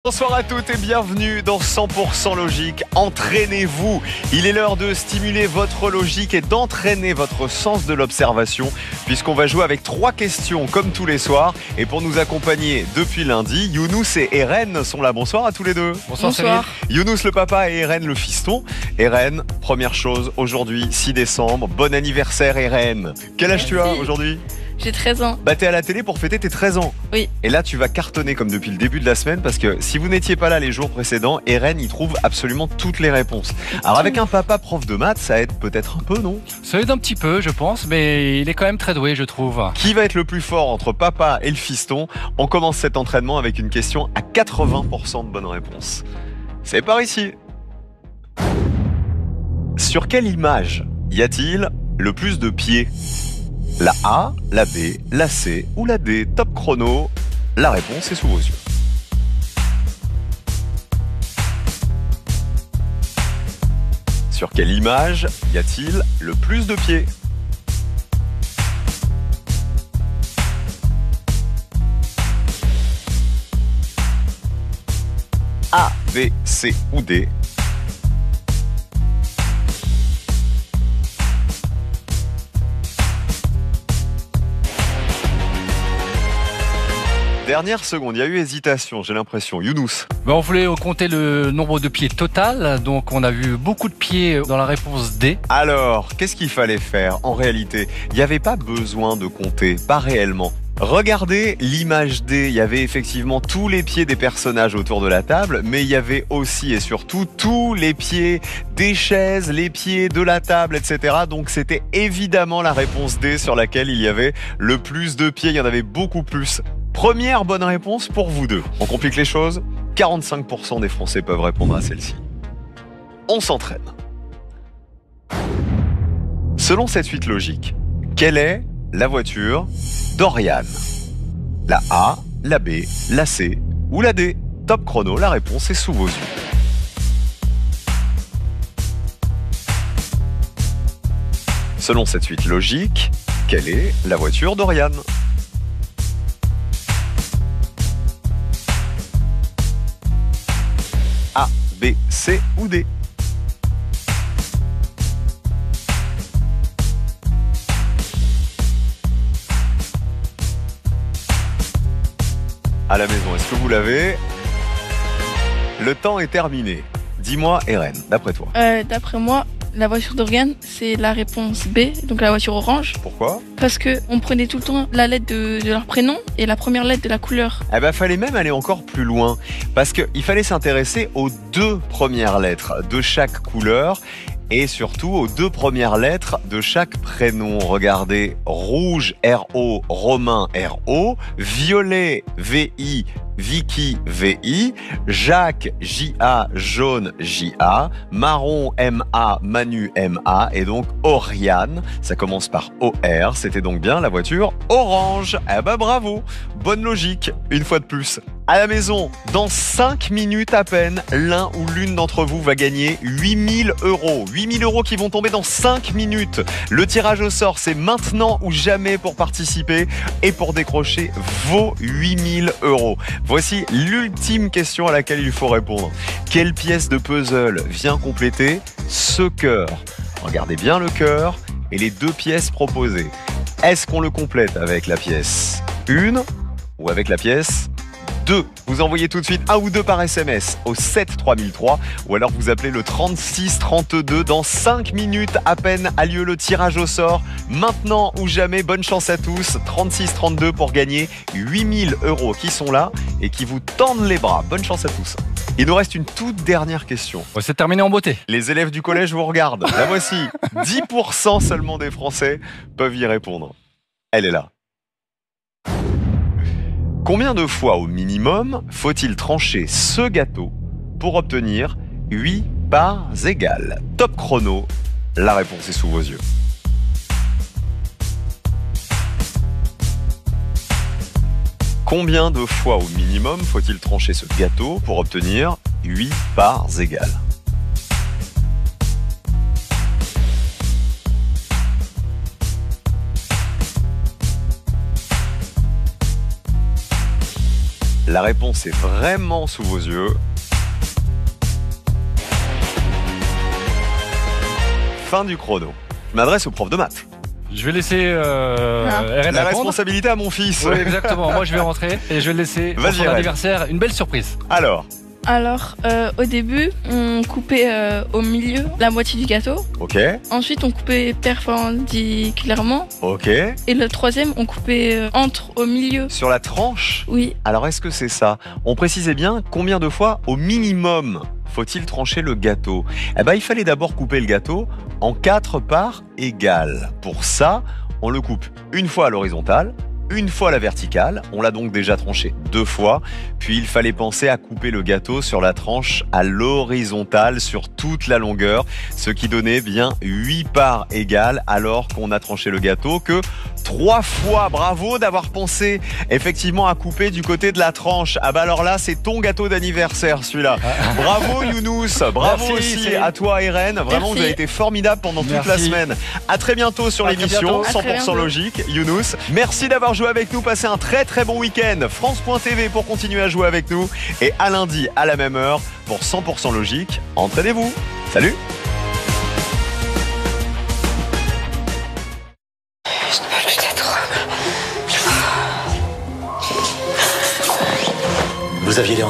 Bonsoir à toutes et bienvenue dans 100% Logique. Entraînez-vous. Il est l'heure de stimuler votre logique et d'entraîner votre sens de l'observation puisqu'on va jouer avec 3 questions comme tous les soirs. Et pour nous accompagner depuis lundi, Younous et Eren sont là. Bonsoir à tous les deux. Bonsoir. Younous le papa et Eren le fiston. Eren, première chose, aujourd'hui 6 décembre. Bon anniversaire Eren. Quel âge tu as aujourd'hui ? J'ai 13 ans. Bah t'es à la télé pour fêter tes 13 ans. Oui. Et là tu vas cartonner comme depuis le début de la semaine parce que si vous n'étiez pas là les jours précédents, Eren y trouve absolument toutes les réponses. Alors avec un papa prof de maths, ça aide peut-être un peu, non ? Ça aide un petit peu, je pense, mais il est quand même très doué, je trouve. Qui va être le plus fort entre papa et le fiston ? On commence cet entraînement avec une question à 80% de bonnes réponses. C'est par ici. Sur quelle image y a-t-il le plus de pieds ? La A, la B, la C ou la D? Top chrono, la réponse est sous vos yeux. Sur quelle image y a-t-il le plus de pieds? A, B, C ou D? Dernière seconde, il y a eu hésitation, j'ai l'impression. Younous. On voulait compter le nombre de pieds total, donc on a vu beaucoup de pieds dans la réponse D. Alors, qu'est-ce qu'il fallait faire en réalité? Il n'y avait pas besoin de compter, pas réellement. Regardez l'image D, il y avait effectivement tous les pieds des personnages autour de la table, mais il y avait aussi et surtout tous les pieds des chaises, les pieds de la table, etc. Donc c'était évidemment la réponse D sur laquelle il y avait le plus de pieds, il y en avait beaucoup plus. Première bonne réponse pour vous deux. On complique les choses, 45% des Français peuvent répondre à celle-ci. On s'entraîne. Selon cette suite logique, quelle est la voiture d'Oriane? La A, la B, la C ou la D? Top chrono, la réponse est sous vos yeux. Selon cette suite logique, quelle est la voiture d'Oriane? A, B, C ou D? À la maison, est-ce que vous l'avez? Le temps est terminé. Dis-moi, Eren, d'après toi. D'après moi, la voiture d'Oriane, c'est la réponse B, donc la voiture orange. Pourquoi? Parce que on prenait tout le temps la lettre de leur prénom et la première lettre de la couleur. Eh ben, fallait même aller encore plus loin. Parce qu'il fallait s'intéresser aux 2 premières lettres de chaque couleur. Et surtout aux 2 premières lettres de chaque prénom. Regardez, rouge, R-O, Romain, R-O, violet, V-I, Vicky, V-I, Jacques, J-A, jaune, J-A, marron, M-A, Manu, M-A, et donc Oriane, ça commence par O-R, c'était donc bien la voiture orange. Eh ben bravo, bonne logique, une fois de plus. À la maison, dans 5 minutes à peine, l'un ou l'une d'entre vous va gagner 8 000 €. 8 000 € qui vont tomber dans 5 minutes. Le tirage au sort, c'est maintenant ou jamais pour participer et pour décrocher vos 8 000 €. Voici l'ultime question à laquelle il faut répondre. Quelle pièce de puzzle vient compléter ce cœur? Regardez bien le cœur et les 2 pièces proposées. Est-ce qu'on le complète avec la pièce 1 ou avec la pièce 2? Vous envoyez tout de suite 1 ou 2 par SMS au 7 3003 ou alors vous appelez le 36 32. Dans 5 minutes à peine a lieu le tirage au sort. Maintenant ou jamais, bonne chance à tous. 36 32 pour gagner 8 000 € qui sont là et qui vous tendent les bras. Bonne chance à tous. Il nous reste une toute dernière question. C'est terminé en beauté. Les élèves du collège vous regardent. La voici. 10% seulement des Français peuvent y répondre. Elle est là. Combien de fois au minimum faut-il trancher ce gâteau pour obtenir 8 parts égales? Top chrono, la réponse est sous vos yeux. Combien de fois au minimum faut-il trancher ce gâteau pour obtenir 8 parts égales? La réponse est vraiment sous vos yeux. Fin du chrono. Je m'adresse au prof de maths. Je vais laisser RN La répondre. responsabilité à mon fils. Oui, exactement. Moi, je vais rentrer et je vais le laisser pour Vas-y, son Ren. anniversaire. Une belle surprise. Alors, Au début, on coupait au milieu la moitié du gâteau. ok, Ensuite, on coupait perpendiculairement. ok. Et le troisième, on coupait au milieu. Sur la tranche, Oui, alors est-ce que c'est ça? On précisait bien combien de fois au minimum faut-il trancher le gâteau? Eh ben, il fallait d'abord couper le gâteau en 4 parts égales. Pour ça, on le coupe une fois à l'horizontale, une fois à la verticale. On l'a donc déjà tranché 2 fois. Puis il fallait penser à couper le gâteau sur la tranche à l'horizontale sur toute la longueur, ce qui donnait bien 8 parts égales alors qu'on a tranché le gâteau que 3 fois. Bravo d'avoir pensé effectivement à couper du côté de la tranche. Ah bah alors là, c'est ton gâteau d'anniversaire celui-là. Bravo Younous, bravo Merci, aussi c'est- à toi Irène. Vraiment, Merci. vous avez été formidable pendant toute la Merci. semaine. À très bientôt sur À très l'émission bientôt. À très 100% bientôt. logique. Younous, merci d'avoir joué avec nous. Passez un très très bon week-end. France.tv pour continuer à jouer avec nous. Et à lundi à la même heure pour 100% logique. Entraînez-vous. Salut. Vous aviez l'air